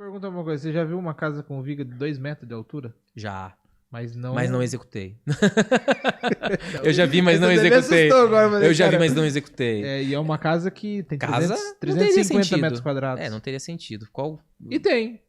Pergunta uma coisa, você já viu uma casa com viga de 2 metros de altura? Já. Mas não... Mas não executei. Eu já vi, mas não Essa daí me executei. assustou agora, mas, Eu já vi, cara, mas não executei. e é uma casa que tem Casa 300, não teria 350 sentido. metros quadrados. Não teria sentido. Qual... E tem.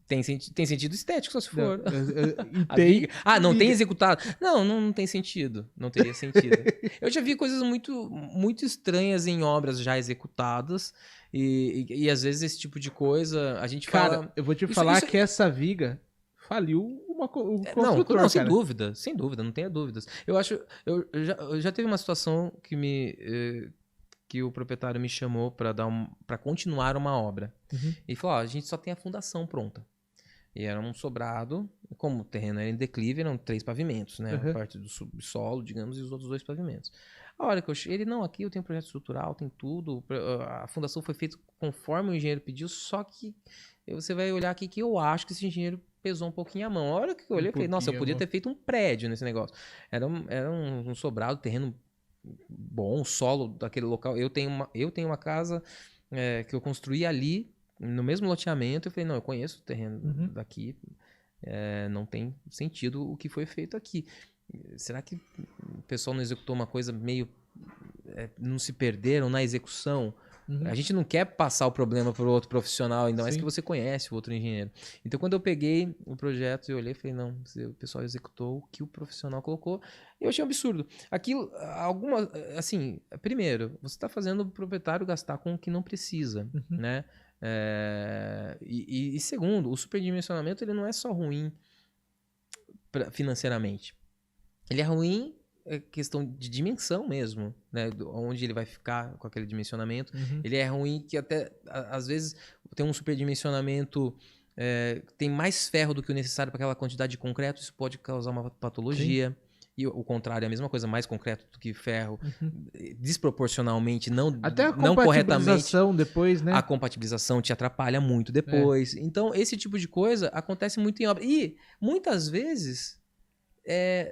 Tem sentido estético, só se for. E A tem. viga. Ah, não tem viga. executado. Não tem sentido. Não teria sentido. Eu já vi coisas muito, muito estranhas em obras já executadas. E às vezes esse tipo de coisa, a gente Cara, fala... eu vou te falar que essa viga faliu o construtor, Não, sem cara. dúvida. Sem dúvida, não tenha dúvidas. Eu acho... Eu já teve uma situação que o proprietário me chamou para continuar uma obra. Uhum. E falou, a gente só tem a fundação pronta. E era um sobrado, como o terreno era em declive, eram 3 pavimentos, né? Uhum. A parte do subsolo, digamos, e os outros 2 pavimentos. A hora que eu cheguei, ele, não, aqui eu tenho projeto estrutural, tem tudo, a fundação foi feita conforme o engenheiro pediu, só que você vai olhar aqui que eu acho que esse engenheiro pesou um pouquinho a mão. A hora que eu olhei, eu falei, nossa, eu podia ter feito um prédio nesse negócio. Era um sobrado, terreno bom, o solo daquele local. Eu tenho uma casa que eu construí ali, no mesmo loteamento. Eu falei, não, eu conheço o terreno daqui, não tem sentido o que foi feito aqui. Será que o pessoal não executou uma coisa meio... não se perderam na execução? A gente não quer passar o problema para o outro profissional, ainda mais que você conhece o outro engenheiro. Então, quando eu peguei o projeto e olhei, falei, não, o pessoal executou o que o profissional colocou. Eu achei um absurdo. Aquilo, assim, primeiro, você está fazendo o proprietário gastar com o que não precisa, né? E segundo, o superdimensionamento ele não é só ruim financeiramente. Ele é ruim questão de dimensão mesmo, né? Onde ele vai ficar com aquele dimensionamento. Ele é ruim que até, às vezes, tem um superdimensionamento, tem mais ferro do que o necessário para aquela quantidade de concreto, isso pode causar uma patologia. Sim. E o contrário é a mesma coisa, mais concreto do que ferro, desproporcionalmente, até a não corretamente. Depois, né? A compatibilização te atrapalha muito depois. Então, esse tipo de coisa acontece muito em obra. E, muitas vezes...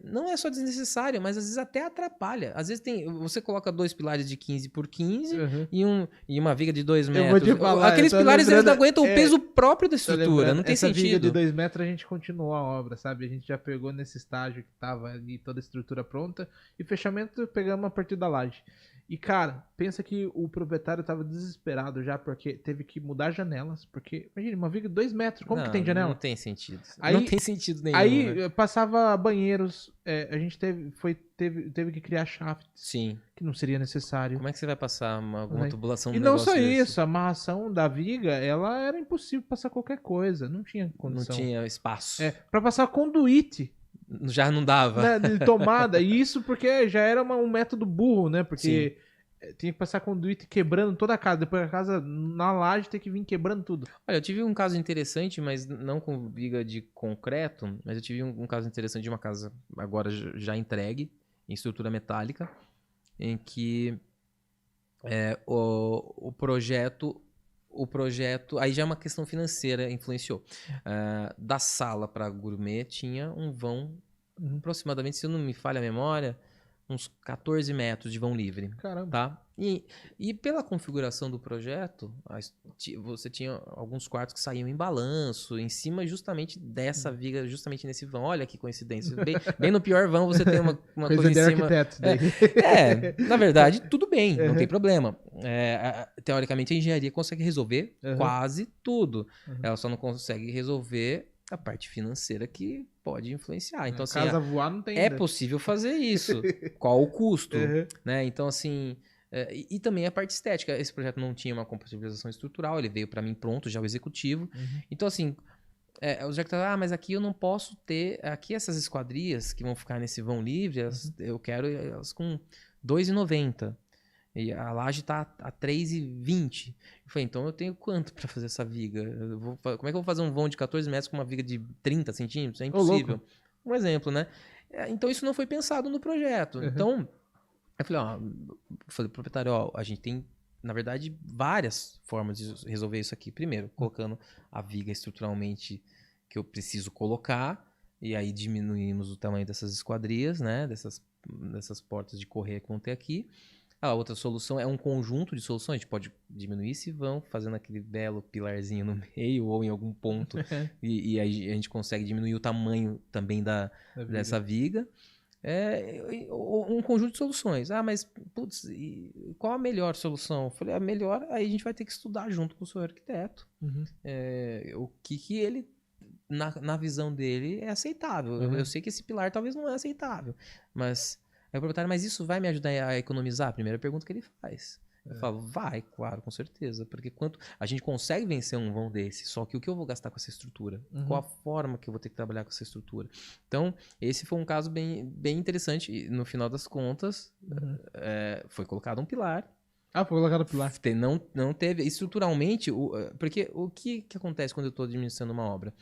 não é só desnecessário, mas às vezes até atrapalha. Às vezes você coloca 2 pilares de 15 por 15 e uma viga de 2 metros. Eu vou te falar, aqueles pilares eles não aguentam o peso próprio da estrutura. Não tem essa sentido. Viga de 2 metros a gente continuou a obra, sabe? A gente já pegou nesse estágio que tava ali toda a estrutura pronta e fechamento pegamos a partir da laje. E, cara, pensa que o proprietário tava desesperado já, porque teve que mudar janelas. Porque, imagina, uma viga de 2 metros, como que tem janela? Não tem sentido. Aí, não tem sentido nenhum. Aí, né? Passava banheiros, a gente teve que criar shafts. Sim. Que não seria necessário. Como é que você vai passar alguma tubulação E não só isso, a amarração da viga, ela era impossível passar qualquer coisa, não tinha condição. Não tinha espaço. Pra passar conduíte. Já não dava. Né, de tomada. E isso porque já era um método burro, né? Porque tinha que passar conduíte quebrando toda a casa. Depois a casa, na laje, tem que vir quebrando tudo. Olha, eu tive um caso interessante, mas não com viga de concreto, mas eu tive um caso interessante de uma casa agora já entregue, em estrutura metálica, em que o projeto, aí já é uma questão financeira, influenciou. Da sala para gourmet tinha um vão, aproximadamente, se eu não me falha a memória, uns 14 metros de vão livre. Caramba. Tá? E pela configuração do projeto, você tinha alguns quartos que saíam em balanço, em cima justamente dessa viga, justamente nesse vão. Olha que coincidência. Bem no pior vão você tem uma coisa em cima. Na verdade, tudo bem, não tem problema. Teoricamente, a engenharia consegue resolver quase tudo. Ela só não consegue resolver a parte financeira que pode influenciar. Então, assim, casa voar não tem ainda. Possível fazer isso. Qual o custo? Né? Então, assim... E também a parte estética. Esse projeto não tinha uma compatibilização estrutural, ele veio para mim pronto, já o executivo. Então, assim, os arquitetos, mas aqui eu não posso ter... Aqui essas esquadrias que vão ficar nesse vão livre, eu quero elas com 2,90. E a laje está a 3,20. Eu falei, então eu tenho quanto para fazer essa viga? Como é que eu vou fazer um vão de 14 metros com uma viga de 30 centímetros? É impossível. Um exemplo, né? Então isso não foi pensado no projeto. Então, eu falei, proprietário, a gente tem, na verdade, várias formas de resolver isso aqui. Primeiro, colocando a viga estruturalmente que eu preciso colocar, e aí diminuímos o tamanho dessas esquadrias, né? Dessas portas de correia que vão ter aqui. A outra solução é um conjunto de soluções. A gente pode diminuir esse vão, fazendo aquele belo pilarzinho no meio ou em algum ponto. e aí a gente consegue diminuir o tamanho também dessa viga. Um conjunto de soluções. Mas, putz, qual a melhor solução? Eu falei, a melhor, aí a gente vai ter que estudar junto com o seu arquiteto. O que ele, na visão dele, é aceitável. Eu sei que esse pilar talvez não é aceitável, mas... Aí o proprietário, mas isso vai me ajudar a economizar? A primeira pergunta que ele faz. Eu falo, vai, claro, com certeza. Porque quanto a gente consegue vencer um vão desse, só que o que eu vou gastar com essa estrutura? Qual a forma que eu vou ter que trabalhar com essa estrutura? Então, esse foi um caso bem, bem interessante. E no final das contas, foi colocado um pilar. Foi colocado um pilar. Não teve. Estruturalmente, porque o que acontece quando eu estou administrando uma obra?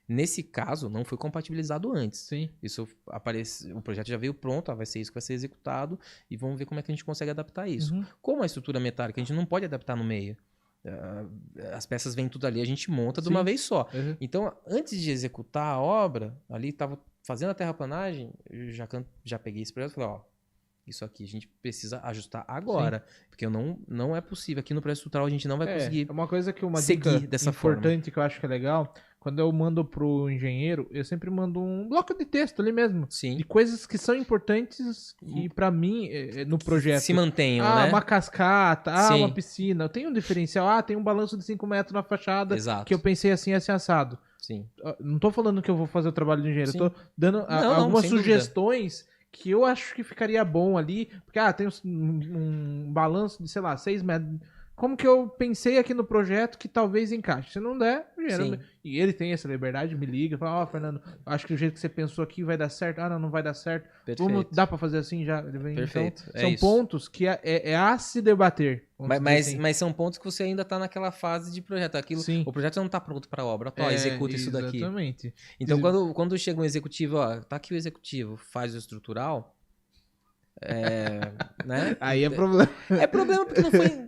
Nesse caso, não foi compatibilizado antes. Sim. Isso o projeto já veio pronto, vai ser isso que vai ser executado e vamos ver como é que a gente consegue adaptar isso. Como a estrutura metálica, a gente não pode adaptar no meio. As peças vêm tudo ali, a gente monta de uma vez só. Então, antes de executar a obra, ali estava fazendo a terraplanagem, eu já peguei esse projeto e falei, isso aqui a gente precisa ajustar agora. Porque não é possível. Aqui no projeto estrutural a gente não vai conseguir uma coisa que uma seguir dica dessa importante forma. que eu acho que é legal, quando eu mando pro engenheiro, eu sempre mando um bloco de texto ali mesmo. Sim. De coisas que são importantes e pra mim, no projeto. Se mantenham, né? Uma cascata, uma piscina. Tem um diferencial, tem um balanço de 5 metros na fachada. Exato. Que eu pensei assim assado. Sim. Não tô falando que eu vou fazer o trabalho do engenheiro, eu tô dando algumas sugestões que eu acho que ficaria bom ali, porque tem um balanço de, sei lá, 6 metros. Como que eu pensei aqui no projeto que talvez encaixe? Se não der, e ele tem essa liberdade, me liga, fala, Fernando, acho que o jeito que você pensou aqui vai dar certo. Não vai dar certo. Dá pra fazer assim já? Perfeito. Então, são pontos que é a se debater. Mas são pontos que você ainda tá naquela fase de projeto. O projeto não tá pronto pra obra. Executa isso daqui. Exatamente. Então, quando chega um executivo, tá aqui o executivo, faz o estrutural, né? Aí é problema. É problema porque não foi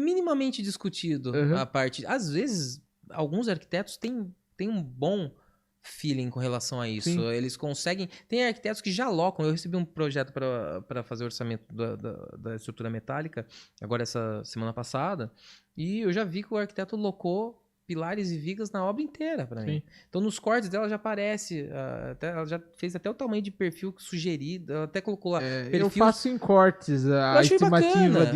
minimamente discutido a parte. Às vezes, alguns arquitetos têm um bom feeling com relação a isso. Sim. Eles conseguem... Tem arquitetos que já locam. Eu recebi um projeto para fazer o orçamento da estrutura metálica, agora essa semana passada, e eu já vi que o arquiteto locou pilares e vigas na obra inteira para mim. Então, nos cortes dela já aparece, ela já fez até o tamanho de perfil sugerido, ela até colocou lá. Eu faço em cortes a estimativa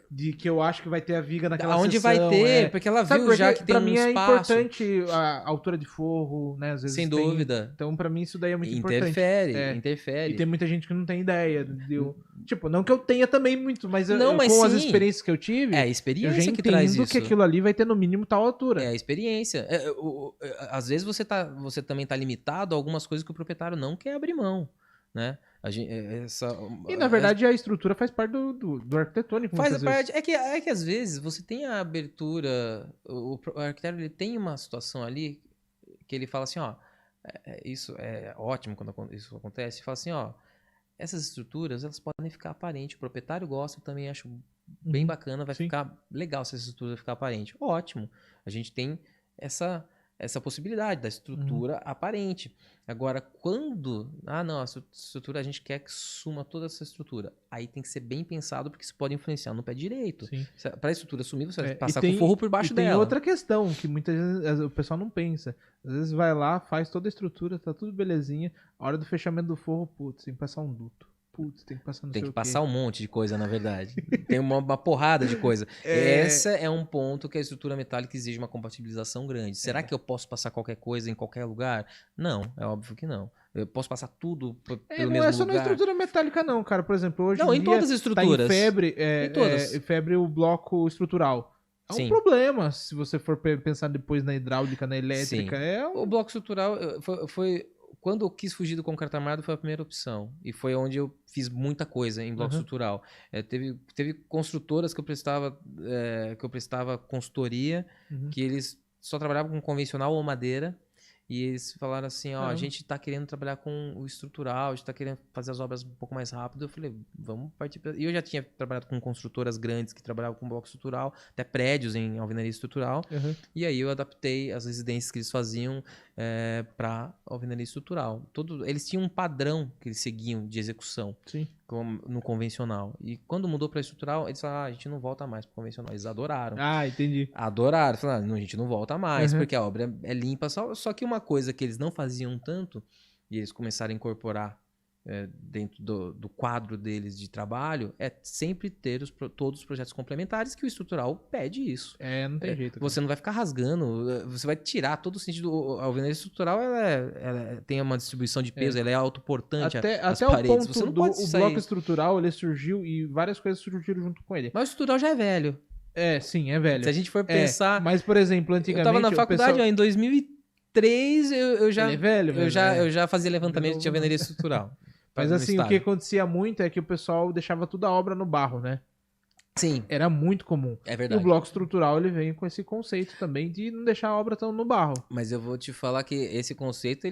de que eu acho que vai ter a viga naquela Onde seção. Vai ter, porque ela viu já que tem um espaço. Pra mim é importante a altura de forro, né? Às vezes sem dúvida. Então, pra mim, isso daí é muito importante. Interfere. E tem muita gente que não tem ideia. Tipo, não que eu tenha também muito, mas com as experiências que eu tive, a experiência eu já que traz isso. que aquilo ali vai ter no mínimo tal altura. É a experiência. Às vezes você também tá limitado a algumas coisas que o proprietário não quer abrir mão, né? E na verdade a estrutura faz parte do arquitetônico. Faz parte. É que às vezes você tem a abertura, o arquiteto ele tem uma situação ali que ele fala assim, isso é ótimo quando isso acontece, ele fala assim, essas estruturas elas podem ficar aparentes, o proprietário gosta, eu também acho bem bacana, vai ficar legal se essa estrutura ficar aparente. Ótimo, a gente tem essa possibilidade da estrutura aparente. Agora, quando... não, a estrutura a gente quer que suma toda essa estrutura. Aí tem que ser bem pensado, porque isso pode influenciar no pé direito. Para a estrutura sumir, você vai passar com forro por baixo dela. Tem outra questão, que muitas vezes o pessoal não pensa. Às vezes vai lá, faz toda a estrutura, tá tudo belezinha. A hora do fechamento do forro, tem que passar um duto. Tem que passar Tem que passar um monte de coisa, na verdade. Tem uma porrada de coisa. Esse é um ponto que a estrutura metálica exige uma compatibilização grande. Será que eu posso passar qualquer coisa em qualquer lugar? Não, é óbvio que não. Eu posso passar tudo pelo mesmo lugar. Não é só na estrutura metálica não, cara. Por exemplo, hoje em todas as estruturas. Tá em febre, em todas. Febre o bloco estrutural. É um problema se você for pensar depois na hidráulica, na elétrica. O bloco estrutural foi quando eu quis fugir do concreto armado, foi a primeira opção. E foi onde eu fiz muita coisa em bloco estrutural. Teve construtoras que eu prestava consultoria, que eles só trabalhavam com convencional ou madeira. E eles falaram assim, a gente tá querendo trabalhar com o estrutural, a gente tá querendo fazer as obras um pouco mais rápido. Eu falei, vamos partir pra... E eu já tinha trabalhado com construtoras grandes que trabalhavam com bloco estrutural, até prédios em alvenaria estrutural. E aí eu adaptei as residências que eles faziam para alvenaria estrutural. Eles tinham um padrão que eles seguiam de execução. no convencional. E quando mudou para estrutural, eles falaram, a gente não volta mais pro convencional. Eles adoraram. Ah, entendi. Adoraram. Falaram, não, a gente não volta mais, Uhum. porque a obra é limpa. Só que uma coisa que eles não faziam tanto, e eles começaram a incorporar dentro do quadro deles de trabalho, é sempre ter todos os projetos complementares, que o estrutural pede isso. Não tem jeito. Você não vai ficar rasgando, você vai tirar todo o sentido. A alvenaria estrutural ela tem uma distribuição de peso, ela é autoportante às até paredes. O ponto Você não pode o sair. bloco estrutural, ele surgiu e várias coisas surgiram junto com ele. Mas o estrutural já é velho. Sim, é velho. Se a gente for pensar... Mas, por exemplo, antigamente... Eu tava na faculdade, em 2003, eu já... Ele é velho, eu já fazia levantamento de alvenaria estrutural. Mas assim, o que acontecia muito é que o pessoal deixava toda a obra no barro, né? Sim. Era muito comum. É verdade. E o bloco estrutural, ele vem com esse conceito também de não deixar a obra tão no barro. Mas eu vou te falar que esse conceito,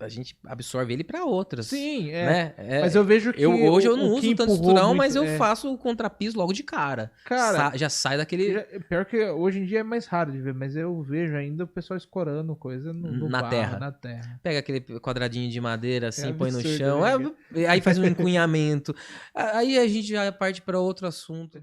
a gente absorve ele para outras. Sim, né? Mas eu vejo que hoje eu não uso tanto estrutural, muito, mas eu faço o contrapiso logo de cara. Cara, já sai daquele... Pior que hoje em dia é mais raro de ver, mas eu vejo ainda o pessoal escorando coisa no na barro, terra. na terra. Pega aquele quadradinho de madeira assim, põe absurdo, no chão, né? aí faz um encunhamento. Aí a gente já parte para outro assunto.